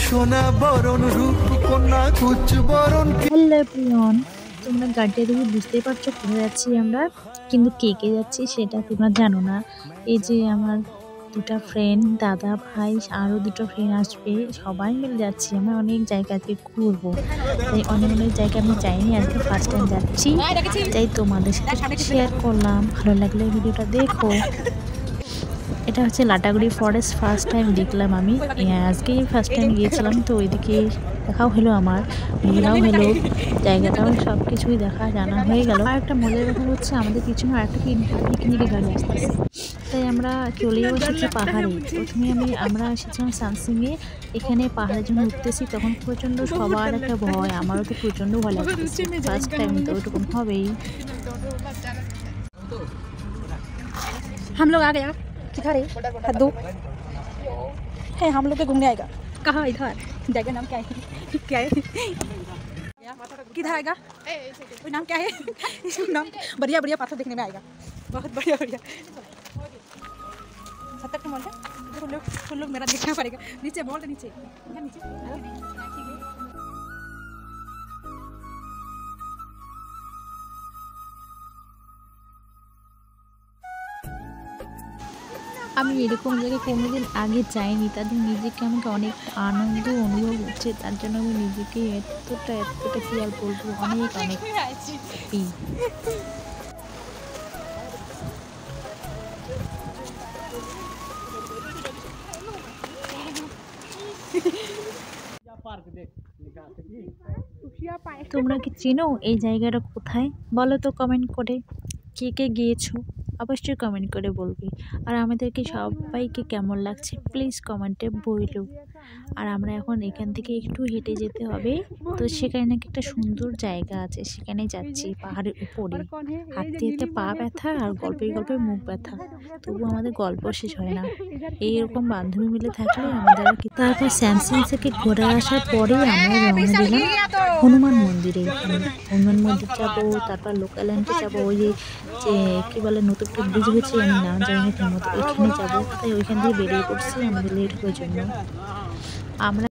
সোনা বরণ রূপ কন্যা কুচ বরণ। হ্যালো এভরিওয়ান, তোমরা গাড়িটা দেখে বুঝতেই পারছো কোথায় যাচ্ছি আমরা, কিন্তু কে কে যাচ্ছি সেটা তোমরা জানো না। এই যে আমার দুটা ফ্রেন্ড, দাদা ভাই আরও দুটো ফ্রেন্ড আসবে, সবাই মিলে যাচ্ছি। আমরা অনেক জায়গা আজকে ঘুরবো, তাই অনেক অনেক জায়গায় আমি যাইনি, আজকে ফার্স্ট টাইম যাচ্ছি, তাই তোমাদের সাথে শেয়ার করলাম। ভালো লাগলে ভিডিওটা দেখো। এটা হচ্ছে লাটাগুড়ি ফরেস্ট, ফার্স্ট টাইম দেখলাম আমি, আজকেই ফার্স্ট টাইম গিয়েছিলাম, তো ওইদিকে দেখাও হলো, আমার ঘোরাও হলো, জায়গাটাও সব কিছুই দেখা জানা হয়ে গেল। আর একটা মজার ব্যাপার হচ্ছে আমাদের পিছনে আর একটা পিকনিকের গাড়ি আসতেছে, তাই আমরা চলেও এসেছি পাহাড়ে। প্রথমে আমরা এসেছিলাম সামসিংয়ে, এখানে পাহাড়ের জন্য উঠতেছি, তখন প্রচণ্ড সবার একটা ভয়, আমারও তো প্রচণ্ড ভয় লাগছে, ফার্স্ট টাইম তো ওইরকম হবেই। हम लोग आ गया किधर है हद्दू है, हम लोग के घूमने आएगा कहाँ, इधर जगह नाम क्या है, क्या है किधर आएगा, कोई नाम क्या है नाम बढ़िया बढ़िया पाथर देखने में आएगा, बहुत बढ़िया बढ़िया। 70 के मन है, तुम लोग मेरा देखना पड़ेगा, नीचे बोल नीचे नीचे। আমি এরকম জায়গায় কোনোদিন আগে যাইনি, তাদের নিজেকে আমাকে অনেক আনন্দ অনুভব হচ্ছে, তার জন্য আমি নিজেকে এতটা কি আর বলবো, অনেক অনেক হ্যাপি। তোমরা কি চেনো এই জায়গাটা কোথায়? বলো তো কমেন্ট করে, কে কে গিয়েছো অবশ্যই কমেন্ট করে বলবে। আর আমাদেরকে সবাইকে কেমন লাগছে প্লিজ কমেন্টে বইলো। আর আমরা এখন এখান থেকে একটু হেঁটে যেতে হবে, তো সেখানে নাকি একটা সুন্দর জায়গা আছে, সেখানে যাচ্ছি পাহাড়ের উপরে। হাঁটতে হাঁটতে পা ব্যথা আর গল্পে গল্পে মুখ ব্যথা, তবু আমাদের গল্প শেষ হয় না। এইরকম বান্ধবী মিলে থাকলে আমাদের। তারপর স্যামসাং থেকে ঘুরে আসার পরেই আমরা রওনা দিলাম হনুমান মন্দিরে। হনুমান মন্দির যাবো, তারপর লোকাল্যান্ডে যাবো, ওই যে কী বলে নতুন একটা ব্রিজ হয়েছে, আমি নাম জানি না ঠিক মতো, ওইখানে যাবো, তাই ওইখান থেকে বেরিয়ে পড়ছি আমাদের লেট হওয়ার জন্য। আমরা